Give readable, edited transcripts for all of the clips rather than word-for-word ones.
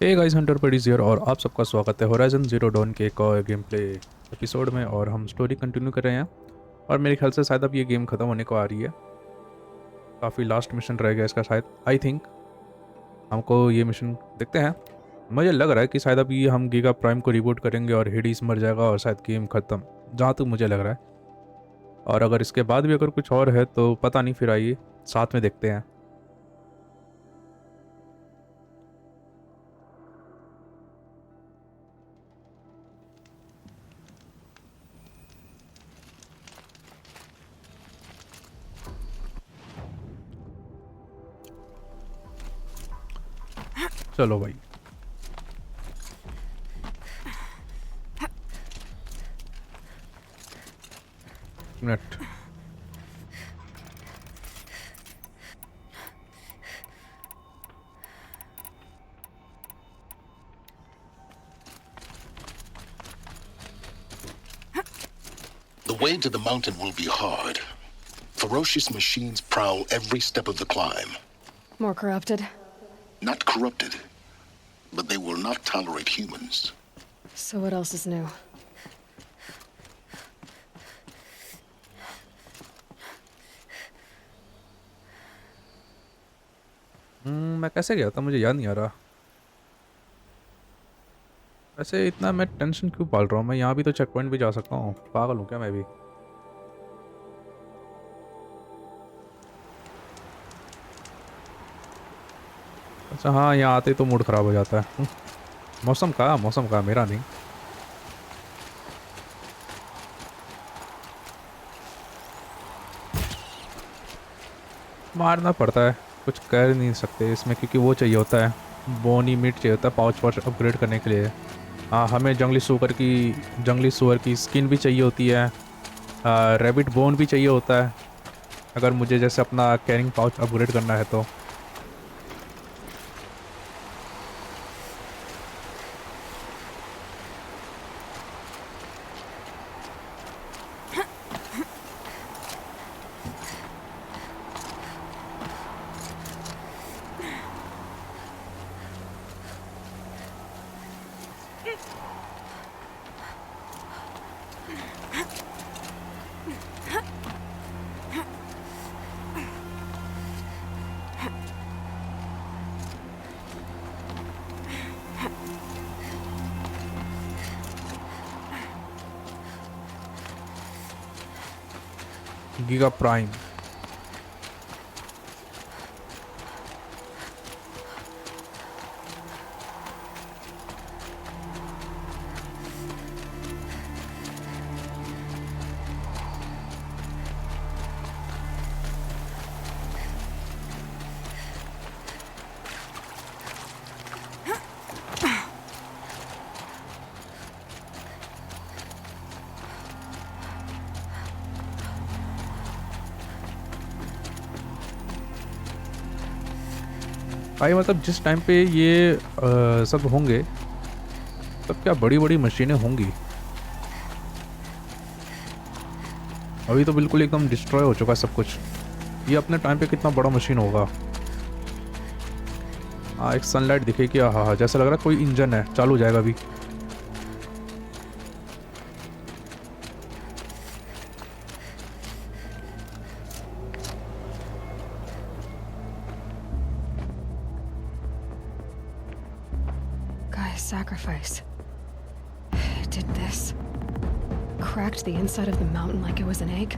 Hey guys, Hunter पडीज here और आप सबका स्वागत है होराइजन ज़ीरो डॉन के एक और गेम प्ले एपिसोड में। और हम स्टोरी कंटिन्यू कर रहे हैं और मेरे ख्याल से शायद अब ये गेम ख़त्म होने को आ रही है। काफ़ी लास्ट मिशन रह गया इसका शायद। आई थिंक हमको ये मिशन देखते हैं। मुझे लग रहा है कि शायद अब ये हम गीगा प्राइम को रिबूट करेंगे और हेडीज मर जाएगा और शायद गेम ख़त्म, जहाँ तक मुझे लग रहा है। और अगर इसके बाद भी अगर कुछ और है तो पता नहीं, फिर आइए साथ में देखते हैं। चलो भाई। Minute. The way to the mountain will be hard. Ferocious machines prowl every step of the climb. More corrupted? Not corrupted, but they will not tolerate humans. So what else is new? मैं कैसे गया था मुझे याद नहीं आ रहा। वैसे इतना मैं टेंशन क्यों पाल रहा हूँ? मैं यहाँ भी तो चेक पॉइंट भी जा सकता हूँ। पागल हूँ क्या मैं भी? अच्छा हाँ, यहाँ आते ही तो मूड ख़राब हो जाता है। मौसम का मेरा नहीं। मारना पड़ता है, कुछ कर नहीं सकते इसमें, क्योंकि वो चाहिए होता है, बोनी मीट चाहिए होता है पाउच पाउच अपग्रेड करने के लिए। हाँ, हमें जंगली सुअर की स्किन भी चाहिए होती है। रैबिट बोन भी चाहिए होता है अगर मुझे जैसे अपना कैरिंग पाउच अपग्रेड करना है तो। Giga prime. भाई मतलब जिस टाइम पे ये सब होंगे तब क्या बड़ी बड़ी मशीनें होंगी। अभी तो बिल्कुल एकदम डिस्ट्रॉय हो चुका है सब कुछ। ये अपने टाइम पे कितना बड़ा मशीन होगा। हाँ, एक सनलाइट दिखेगी। हाँ हाँ, जैसा लग रहा है कोई इंजन है, चालू हो जाएगा अभी। Guy's sacrifice. It did this. Cracked the inside of the mountain like it was an egg.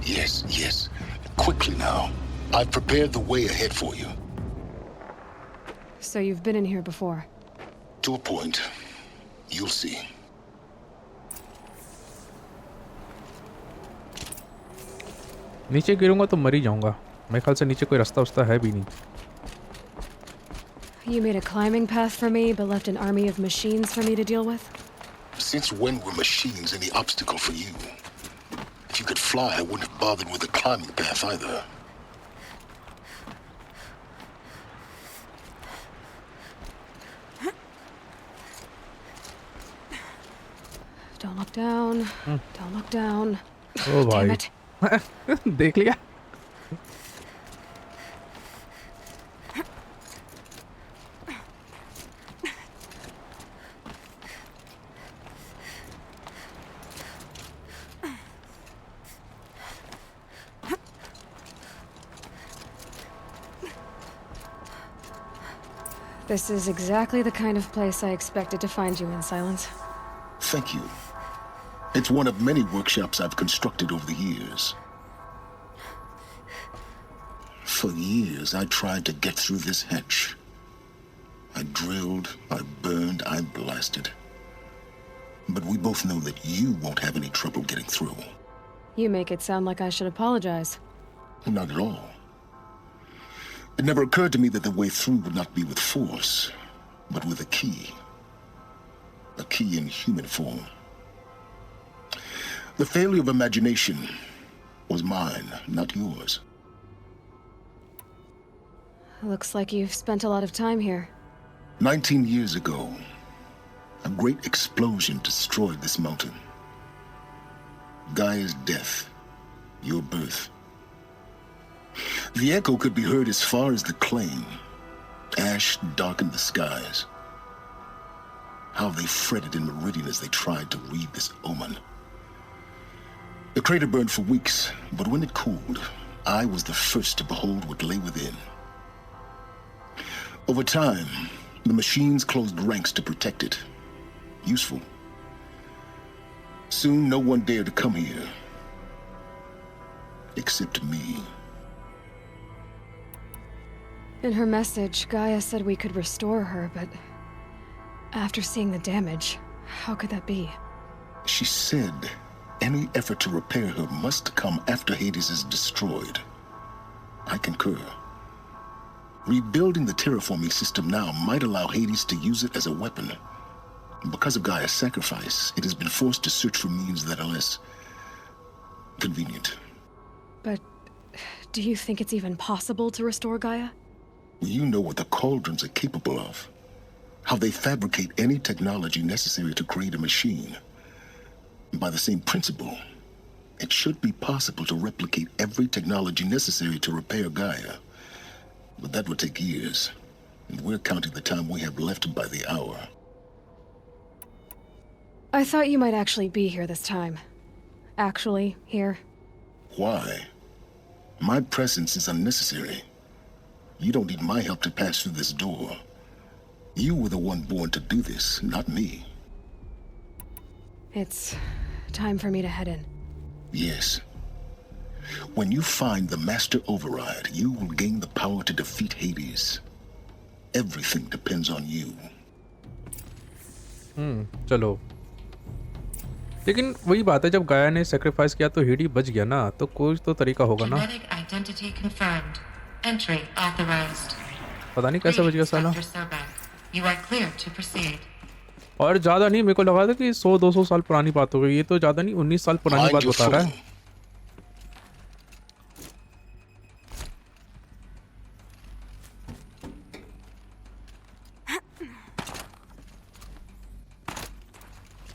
Yes. Quickly now. I've prepared the way ahead for you. So you've been in here before? To a point. You'll see. नीचे गिरूंगा तो मर ही जाऊंगा। मेरे ख्याल से नीचे कोई रास्ता उस्ता है भी नहीं। You made a climbing path for me, but left an army of machines for me to deal with? Since when were machines any obstacle for you? If you could fly, I wouldn't have bothered with a climbing path either. Don't look down. Don't look down. O Damn भाई। it. देख लिया। This is exactly the kind of place I expected to find you in, Silence. Thank you. It's one of many workshops I've constructed over the years. For years, I tried to get through this hatch. I drilled, I burned, I blasted. But we both know that you won't have any trouble getting through. You make it sound like I should apologize. Not at all. It never occurred to me that the way through would not be with force, but with a key. A key in human form. The failure of imagination was mine, not yours. Looks like you've spent a lot of time here. 19 years ago, a great explosion destroyed this mountain. Gaia's death, your birth. The echo could be heard as far as the claim. Ash darkened the skies. How they fretted in Meridian as they tried to read this omen. The crater burned for weeks, but when it cooled, I was the first to behold what lay within. Over time, the machines closed ranks to protect it. Useful. Soon, no one dared to come here. Except me. In her message, Gaia said we could restore her, but after seeing the damage, how could that be? She said any effort to repair her must come after Hades is destroyed. I concur. Rebuilding the terraforming system now might allow Hades to use it as a weapon. Because of Gaia's sacrifice, it has been forced to search for means that are less convenient. But do you think it's even possible to restore Gaia? You know what the cauldrons are capable of. How they fabricate any technology necessary to create a machine. By the same principle, it should be possible to replicate every technology necessary to repair Gaia. But that would take years, and we're counting the time we have left by the hour. I thought you might actually be here this time. Actually, here. Why? My presence is unnecessary. You don't need my help to pass through this door. You were the one born to do this, not me. It's time for me to head in. Yes. When you find the Master Override, you will gain the power to defeat Hades. Everything depends on you. चलो। लेकिन वही बात है, जब गाया ने sacrifice किया तो हेडी बच गया ना, तो कोई तो तरीका होगा ना। Genetic identity confirmed. Entry authorized. पता नहीं कैसे बच गया साला। You are clear to proceed. और ज़्यादा नहीं, मेरे को लगा था कि 100-200 साल पुरानी बात हो गई, ये तो ज़्यादा नहीं 19 साल पुरानी बात बता रहा है।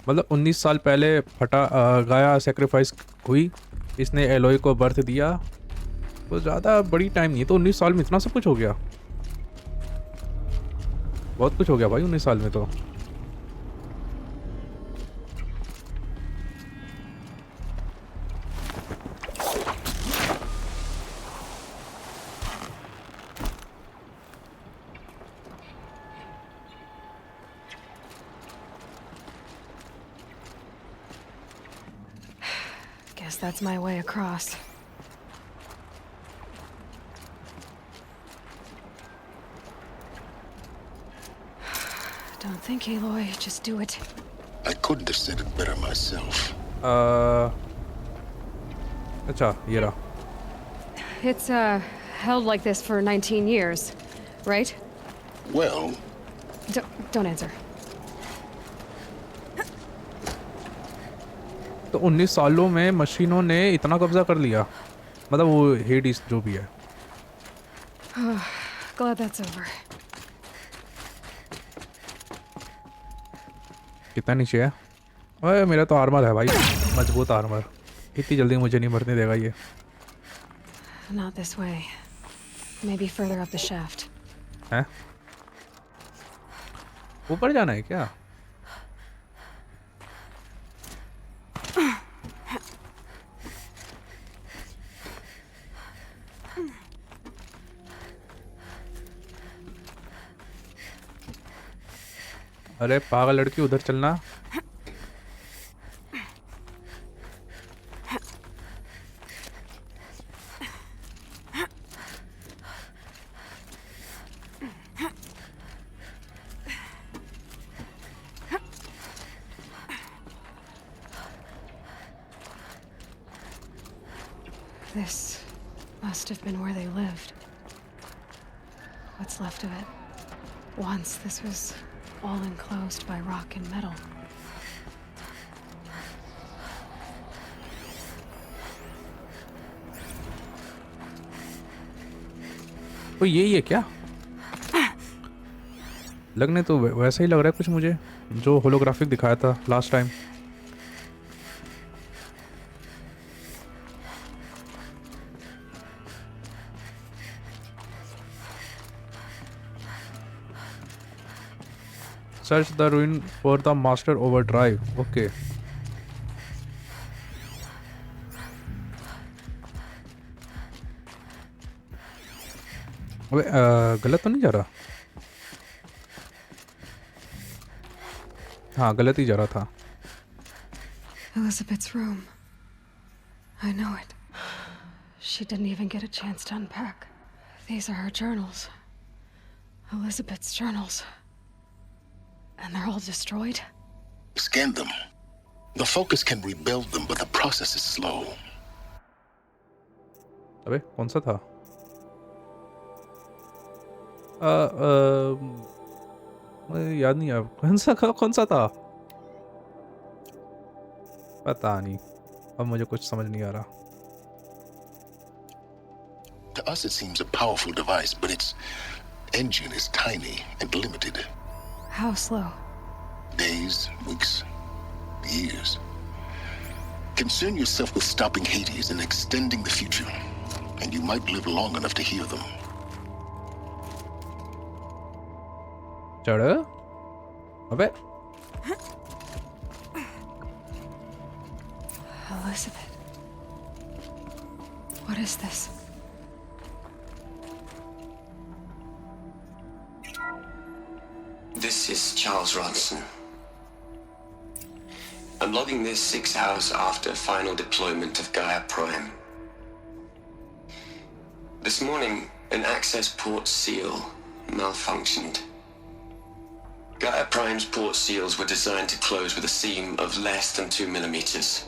मतलब 19 साल पहले गाया सेक्रीफाइस हुई, इसने एलोय को बर्थ दिया, तो ज़्यादा बड़ी टाइम नहीं है, तो 19 साल में इतना सब कुछ हो गया। बहुत कुछ हो गया भाई 19 साल में तो। Guess that's my way across. Don't think, Aloy. Just do it. I couldn't have said it better myself. अच्छा ये रहा। It's, held like this for 19 years, right? Well, Don't answer. तो 19 सालों में मशीनों ने इतना कब्जा कर लिया, मतलब वो हेडिस जो भी है। Glad that's over. कितना नीचे है? ओए मेरा तो आर्मर है भाई, मजबूत आर्मर, इतनी जल्दी मुझे नहीं मरने देगा ये। Not this way. Maybe further up the shaft. हैं? ऊपर जाना है क्या? अरे पागल लड़की, उधर चलना। This must have been where they lived. What's left of it. Once this was all enclosed by rock and metal. तो यही है क्या? लगने तो वैसा ही लग रहा है कुछ मुझे, जो होलोग्राफिक दिखाया था last time. Search the ruin for the master overdrive. Okay. अबे गलत तो नहीं जा रहा? हाँ, गलत ही जा रहा था। Elizabeth's room. I know it. She didn't even get a chance to unpack. These are her journals. Elizabeth's journals. And they're all destroyed? Scan them. The Focus can rebuild them, but the process is slow. अबे कौन सा था? मुझे याद नहीं आया कौन सा था। पता नहीं, अब मुझे कुछ समझ नहीं आ रहा। To us it seems a powerful device, but its engine is tiny and limited. How slow? Days, weeks, years. Concern yourself with stopping Hades and extending the future, and you might live long enough to hear them. चढ़ अबे Elizabeth. What is this? This is Charles Ronson. I'm logging this 6 hours after final deployment of Gaia Prime. This morning, an access port seal malfunctioned. Gaia Prime's port seals were designed to close with a seam of less than 2 millimeters.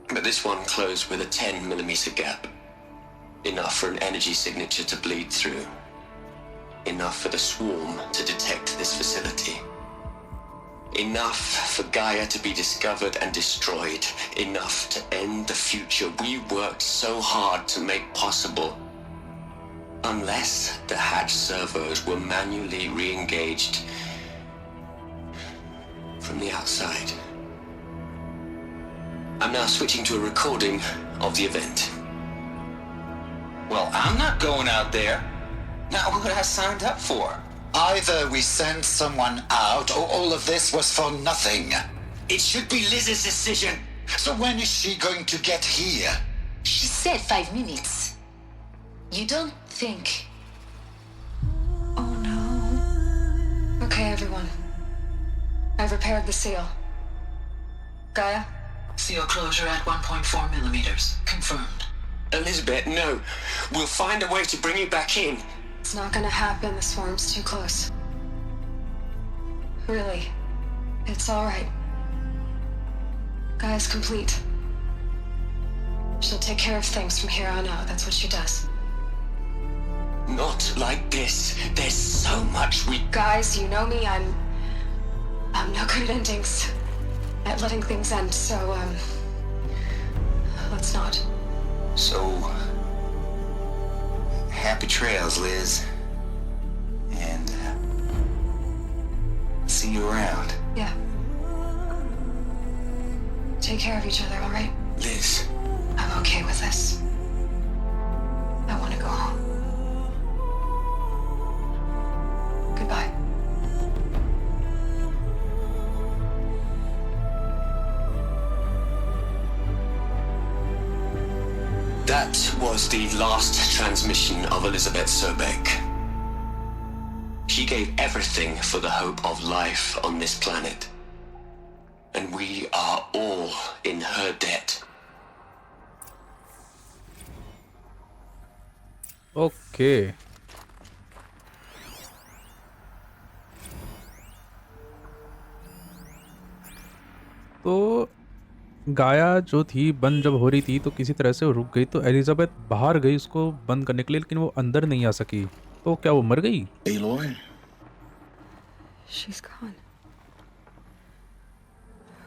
But this one closed with a 10 millimeter gap. Enough for an energy signature to bleed through. Enough for the swarm to detect this facility. Enough for Gaia to be discovered and destroyed. Enough to end the future we worked so hard to make possible. Unless the hatch servos were manually re-engaged from the outside. I'm now switching to a recording of the event. Well, I'm not going out there. Not what I signed up for. Either we send someone out, or all of this was for nothing. It should be Liz's decision. So when is she going to get here? She said 5 minutes. You don't think... Oh no. Okay, everyone. I've repaired the seal. Gaia? Seal closure at 1.4 millimeters. Confirmed. Elizabeth, no. We'll find a way to bring you back in. It's not gonna happen, the swarm's too close. Really. It's alright. Gaia's complete. She'll take care of things from here on out, that's what she does. Not like this. There's so much we... Guys, you know me, I'm no good at endings. At letting things end, so, let's not. So... happy trails, Liz. And... see you around. Yeah. Take care of each other, alright? Liz. I'm okay with this. I want to go home. Goodbye. That was the last transmission of Elizabeth Sobek. She gave everything for the hope of life on this planet. And we are all in her debt. Okay तो गाया जो थी बंद जब हो रही थी तो किसी तरह से वो रुक गई, तो एलिजाबेथ बाहर गई उसको बंद करने के लिए, लेकिन वो अंदर नहीं आ सकी। तो क्या वो मर गई? Aloy? She's gone.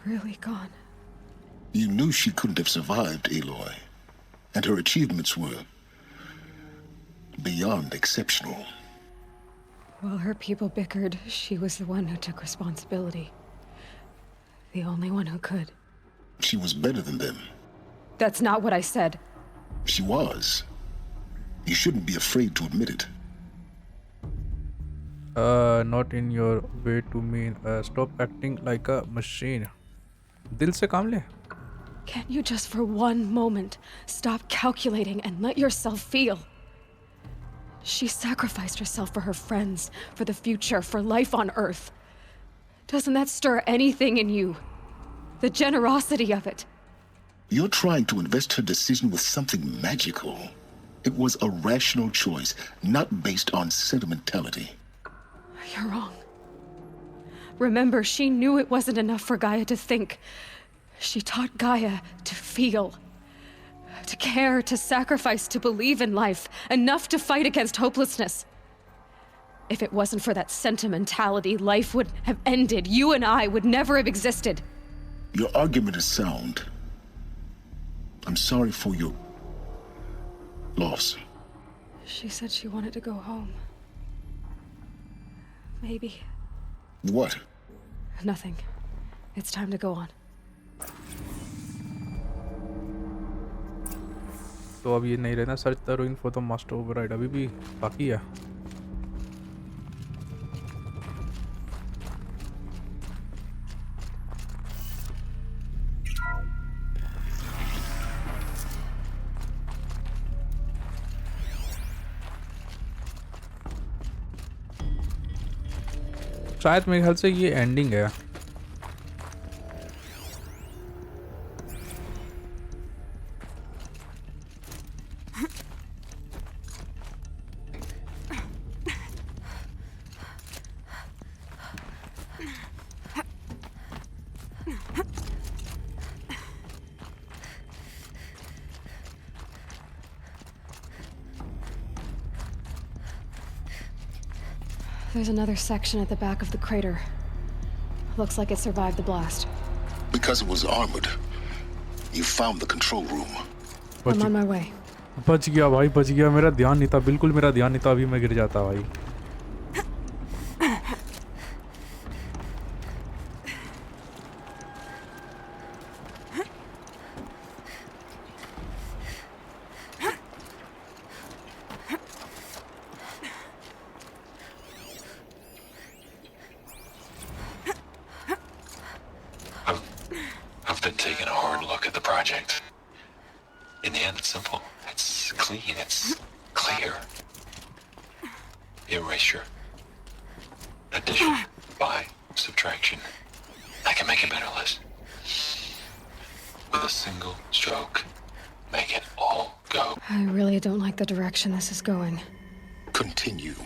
Really gone. You knew she couldn't have survived, Aloy. And her achievements were beyond exceptional. While her people bickered, she was the one who took responsibility. The only one who could. She was better than them. That's not what I said. She was. You shouldn't be afraid to admit it. Not in your way to mean. Stop acting like a machine. दिल से काम ले. Can't you just for one moment stop calculating and let yourself feel? She sacrificed herself for her friends, for the future, for life on Earth. Doesn't that stir anything in you? The generosity of it. You're trying to invest her decision with something magical. It was a rational choice, not based on sentimentality. You're wrong. Remember, she knew it wasn't enough for Gaia to think. She taught Gaia to feel. To care, to sacrifice, to believe in life. Enough to fight against hopelessness. If it wasn't for that sentimentality, life would have ended. You and I would never have existed. Your argument is sound. I'm sorry for your loss. She said she wanted to go home. Maybe. What? Nothing. It's time to go on. तो अब ये नहीं रहना search the रूइन for the master override, अभी भी बाकी है। शायद मेरे ख्याल से ये एंडिंग है। There's another section at the back of the crater. Looks like it survived the blast. Because it was armored. You found the control room. I'm on my way. बच गया भाई, बच गया। मेरा ध्यान नहीं था, बिल्कुल मेरा ध्यान नहीं था, अभी मैं गिर जाता भाई। I've been taking a hard look at the project. In the end, it's simple. It's clean. It's clear. Erasure. Addition. By subtraction. I can make a better list. With a single stroke. Make it all go. I really don't like the direction this is going. Continue.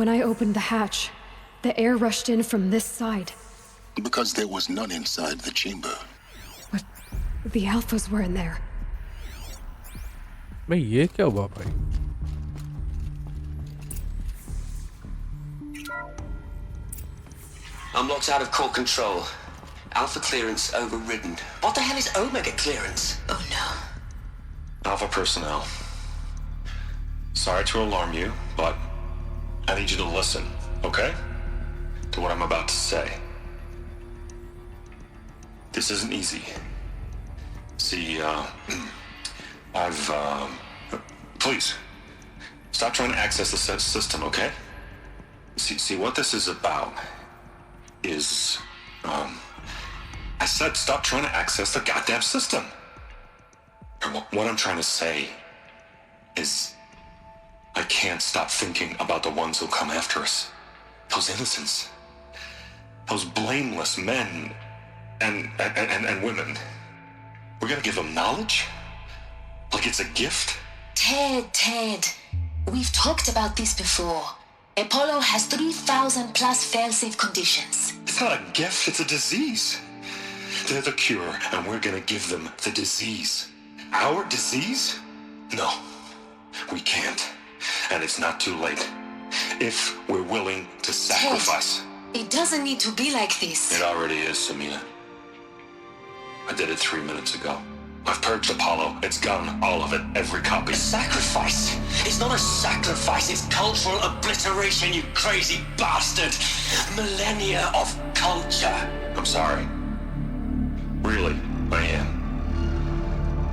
When I opened the hatch, the air rushed in from this side. Because there was none inside the chamber. But the alphas were in there. भाई ये क्या हुआ भाई? I'm locked out of core control. Alpha clearance overridden. What the hell is Omega clearance? Oh no. Alpha personnel. Sorry to alarm you, but I need you to listen, okay? to what I'm about to say. This isn't easy. See, please, stop trying to access the system, okay? See, what this is about is, I said stop trying to access the goddamn system. What I'm trying to say is, I can't stop thinking about the ones who come after us. Those innocents. Those blameless men and women. We're gonna give them knowledge? Like it's a gift? Ted. We've talked about this before. Apollo has 3,000 plus fail-safe conditions. It's not a gift, it's a disease. They're the cure, and we're gonna give them the disease. Our disease? No, we can't. And it's not too late. If we're willing to sacrifice. Ted, it doesn't need to be like this. It already is, Samina. I did it 3 minutes ago. I've purged Apollo. It's gone, all of it, every copy. A sacrifice? It's not a sacrifice, it's cultural obliteration, you crazy bastard! Millennia of culture! I'm sorry. Really, I am.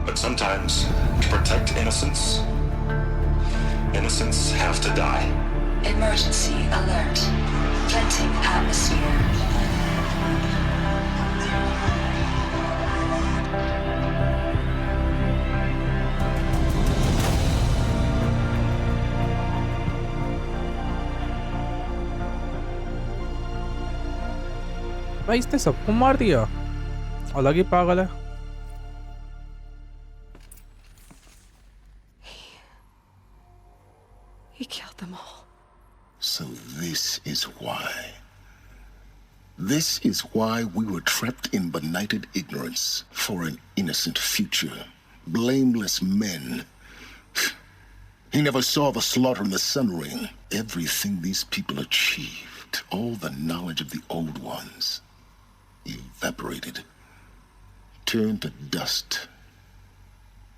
But sometimes, to protect innocence, innocents have to die. Emergency alert. Venting atmosphere. भाई इसने सबको मार दिया अलग ही पागल है He killed them all. So this is why. This is why we were trapped in benighted ignorance for an innocent future. Blameless men. He never saw the slaughter in the Sun Ring. Everything these people achieved, all the knowledge of the old ones, evaporated, turned to dust,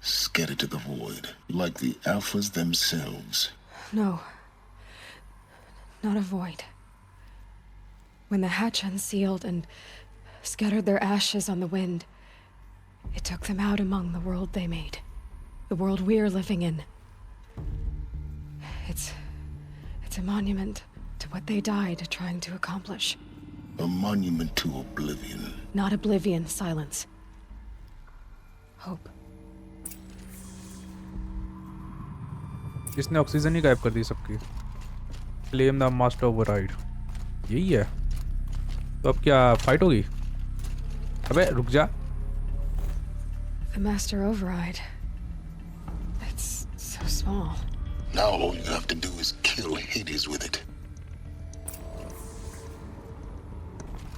scattered to the void, like the Alphas themselves. No. Not a void. When the hatch unsealed and scattered their ashes on the wind, it took them out among the world they made. The world we're living in. It's a monument to what they died trying to accomplish. A monument to oblivion. Not oblivion, silence. Hope. इसने oxygen ही गायब कर दी सबकी claim the master override यही है तो अब क्या fight होगी अबे रुक जा The master override. It's so small. Now all you have to do is kill Hades with it.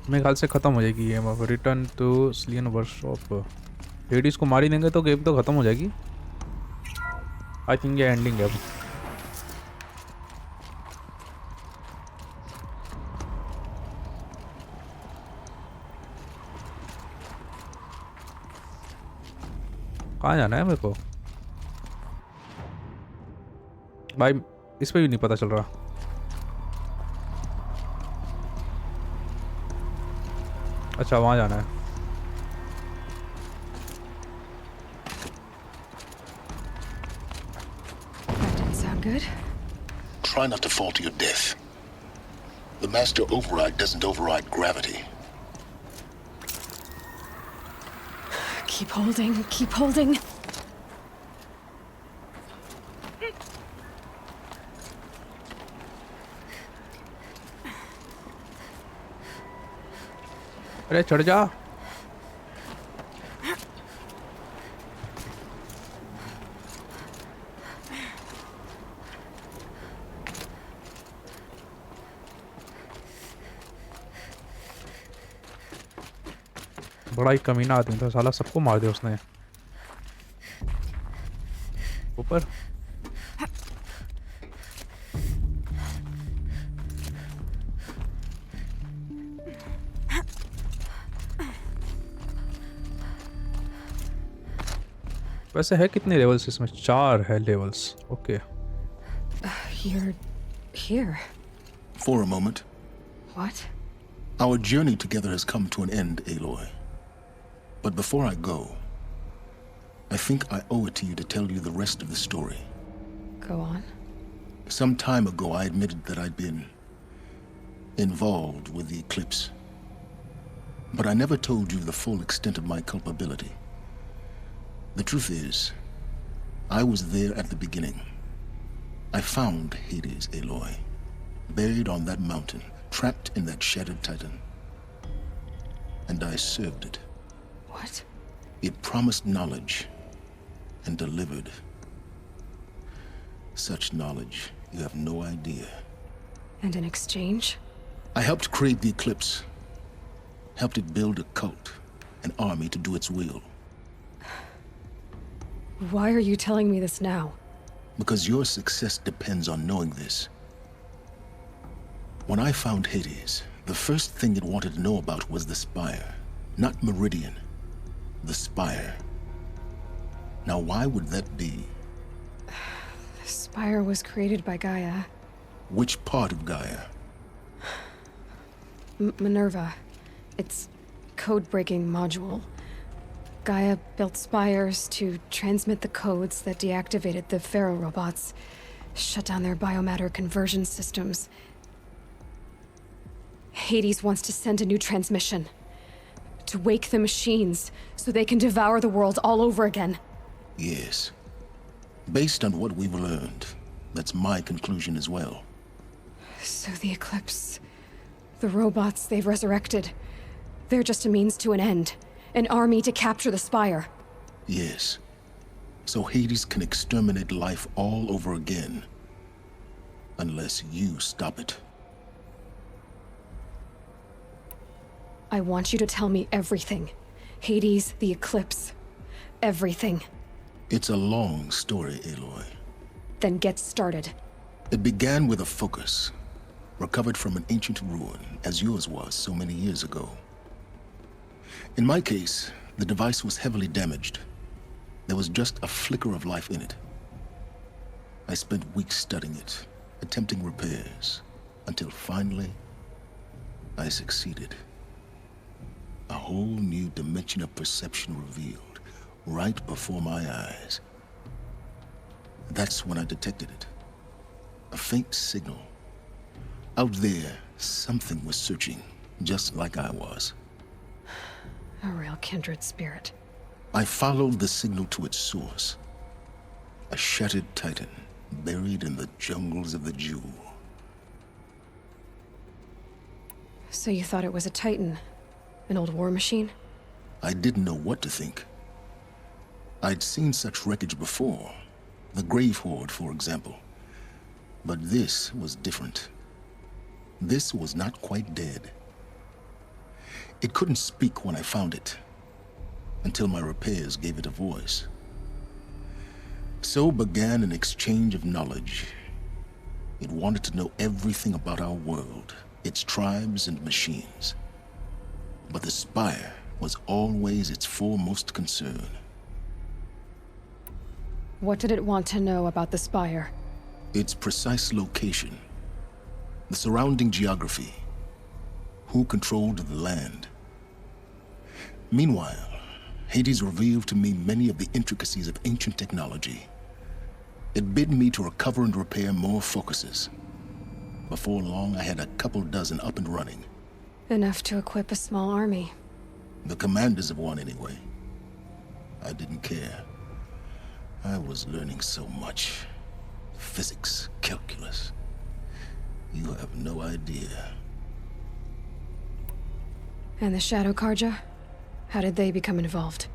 मेरे ख्याल से ख़त्म हो जाएगी गेम अब रिटर्न टू स्लियन वर्कशॉप हेडिस को मार ही देंगे तो गेम तो ख़त्म हो जाएगी आई थिंक ये एंडिंग है अब कहाँ जाना है मेरे को भाई इस पे भी नहीं पता चल रहा अच्छा वहाँ जाना है That didn't sound good. Try not to fall to your death. The master override doesn't override gravity. Keep holding, keep holding. अरे चढ़ जा बड़ा ही कमीना आदमी था साला सबको मार दिया उसने ऊपर वैसे है कितने लेवल्स इसमें 4 है levels okay You're here. For a moment. What? Our journey together has come to an end, Aloy. But before I go, I think I owe it to you to tell you the rest of the story. Go on. Some time ago, I admitted that I'd been involved with the eclipse. But I never told you the full extent of my culpability. The truth is, I was there at the beginning. I found Hades, Aloy, buried on that mountain, trapped in that shattered titan. And I served it. What? It promised knowledge and delivered. Such knowledge, you have no idea. And in exchange? I helped create the eclipse. Helped it build a cult, an army to do its will. Why are you telling me this now? Because your success depends on knowing this. When I found Hades, the first thing it wanted to know about was the Spire. Not Meridian. The Spire. Now why would that be? The Spire was created by Gaia. Which part of Gaia? Minerva. Its code-breaking module. Gaia built spires to transmit the codes that deactivated the Pharaoh robots, shut down their biomatter conversion systems. Hades wants to send a new transmission. To wake the machines, so they can devour the world all over again. Yes. Based on what we've learned, that's my conclusion as well. So the Eclipse... the robots they've resurrected... they're just a means to an end. An army to capture the Spire. Yes. So Hades can exterminate life all over again. Unless you stop it. I want you to tell me everything. Hades, the Eclipse. Everything. It's a long story, Aloy. Then get started. It began with a focus. Recovered from an ancient ruin, as yours was so many years ago. In my case, the device was heavily damaged. There was just a flicker of life in it. I spent weeks studying it, attempting repairs, until finally, I succeeded. A whole new dimension of perception revealed, right before my eyes. That's when I detected it. A faint signal. Out there, something was searching, just like I was. A real kindred spirit. I followed the signal to its source. A shattered titan, buried in the jungles of the Jewel. So you thought it was a titan? An old war machine? I didn't know what to think. I'd seen such wreckage before. The Grave Horde, for example. But this was different. This was not quite dead. It couldn't speak when I found it, until my repairs gave it a voice. So began an exchange of knowledge. It wanted to know everything about our world, its tribes and machines. But the Spire was always its foremost concern. What did it want to know about the Spire? Its precise location, the surrounding geography, who controlled the land. Meanwhile, Hades revealed to me many of the intricacies of ancient technology. It bid me to recover and repair more focuses. Before long, I had a couple dozen up and running. Enough to equip a small army. The commanders of one, anyway. I didn't care. I was learning so much. Physics, calculus. You have no idea. And the Shadow Karja? How did they become involved?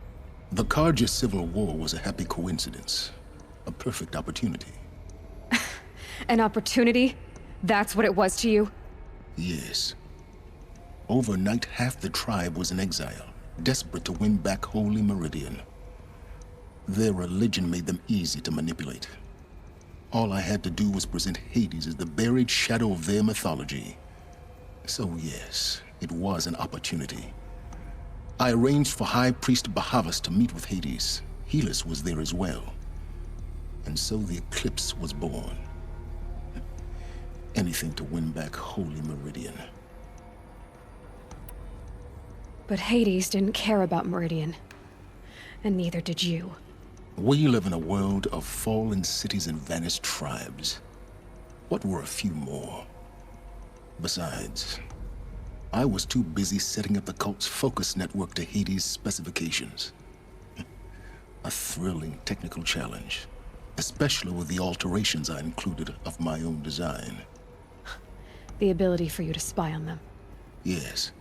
The Karja Civil War was a happy coincidence. A perfect opportunity. An opportunity? That's what it was to you? Yes. Overnight, half the tribe was in exile, desperate to win back Holy Meridian. Their religion made them easy to manipulate. All I had to do was present Hades as the buried shadow of their mythology. So yes, it was an opportunity. I arranged for High Priest Bahavas to meet with Hades. Helis was there as well. And so the Eclipse was born. Anything to win back Holy Meridian. But Hades didn't care about Meridian. And neither did you. We live in a world of fallen cities and vanished tribes. What were a few more? Besides, I was too busy setting up the cult's focus network to Hades' specifications. A thrilling technical challenge, especially with the alterations I included of my own design. The ability for you to spy on them. Yes.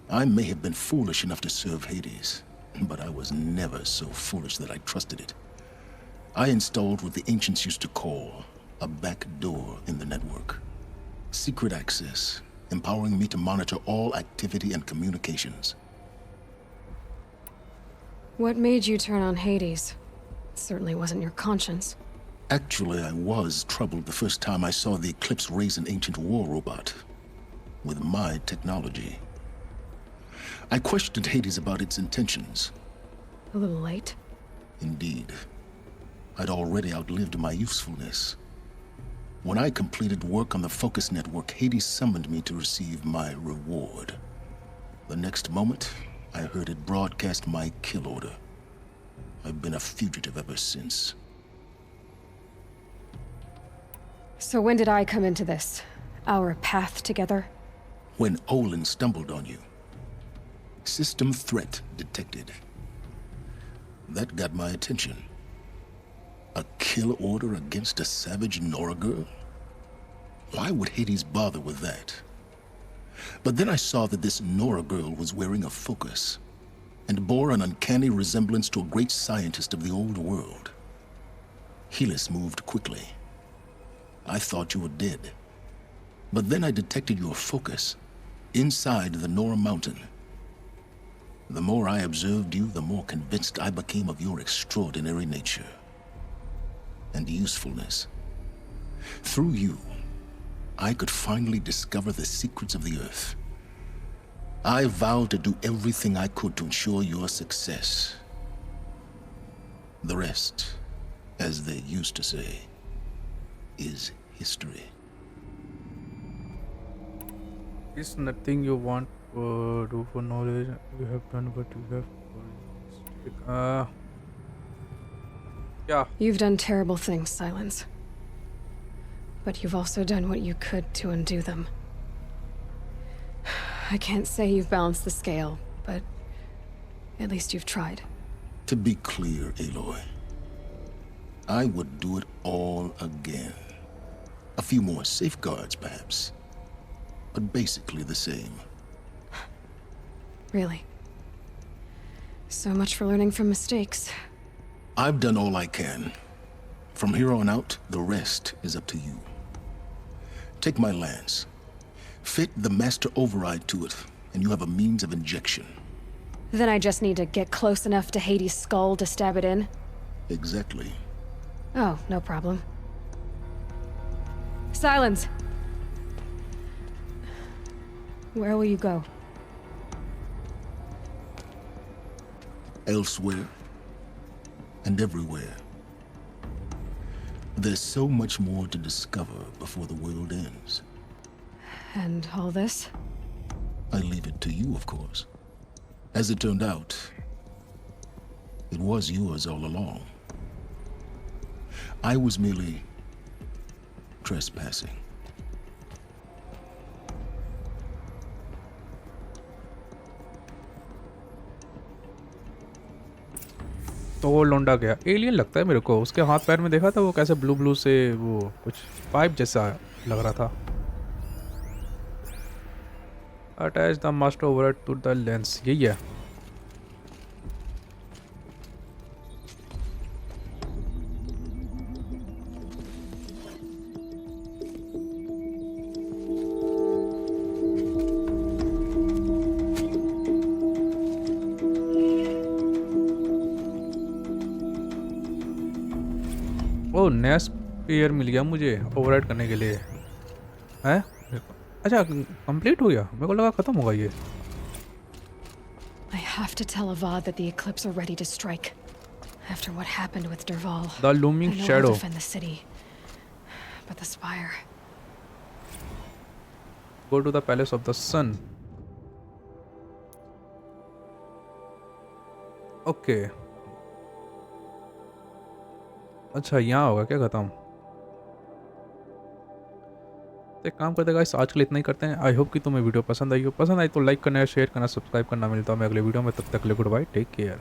I may have been foolish enough to serve Hades, but I was never so foolish that I trusted it. I installed what the ancients used to call a back door in the network. Secret access, empowering me to monitor all activity and communications. What made you turn on Hades? It certainly wasn't your conscience. Actually, I was troubled the first time I saw the Eclipse raise an ancient war robot with my technology. I questioned Hades about its intentions. A little late? Indeed. I'd already outlived my usefulness. When I completed work on the Focus Network, Hades summoned me to receive my reward. The next moment, I heard it broadcast my kill order. I've been a fugitive ever since. So when did I come into this? Our path together? When Olin stumbled on you. System threat detected. That got my attention. A kill order against a savage Nora girl? Why would Hades bother with that? But then I saw that this Nora girl was wearing a focus and bore an uncanny resemblance to a great scientist of the old world. Helis moved quickly. I thought you were dead. But then I detected your focus inside the Nora mountain. The more I observed you, the more convinced I became of your extraordinary nature and usefulness. Through you, I could finally discover the secrets of the Earth. I vowed to do everything I could to ensure your success. The rest, as they used to say, is history. Is nothing you want to do for knowledge. You have done what you have. Yeah. You've done terrible things, Silence. But you've also done what you could to undo them. I can't say you've balanced the scale, but at least you've tried. To be clear, Aloy, I would do it all again. A few more safeguards, perhaps, but basically the same. Really? So much for learning from mistakes. I've done all I can. From here on out, the rest is up to you. Take my lance. Fit the master override to it, and you have a means of injection. Then I just need to get close enough to Hades' skull to stab it in? Exactly. Oh, no problem. Silence! Where will you go? Elsewhere. And everywhere. There's so much more to discover before the world ends. And all this? I leave it to you, of course. As it turned out, it was yours all along. I was merely trespassing. तो वो लौंडा गया alien लगता है मेरे को उसके हाथ पैर में देखा था वो कैसे ब्लू ब्लू से वो कुछ पाइप जैसा लग रहा था attach the master override to the lens यही है ओ नया स्पेयर मिल गया मुझे ओवरराइड करने के लिए हैं अच्छा कंप्लीट हो गया मेरे को लगा खत्म होगा ये I have to tell Avad that the Eclipse are ready to strike. After what happened with Derval, The looming I know shadow. I'll defend the city. But the spire. Go to the Palace of the Sun. Okay, अच्छा यहाँ होगा क्या ख़त्म? तो एक काम करते guys, आज के लिए इतना ही करते हैं। आई होप कि तुम्हें वीडियो पसंद आई हो। पसंद आई तो लाइक करना, शेयर करना, सब्सक्राइब करना। मिलता हूँ मैं अगले वीडियो में, तब तक के लिए गुड बाय, टेक केयर।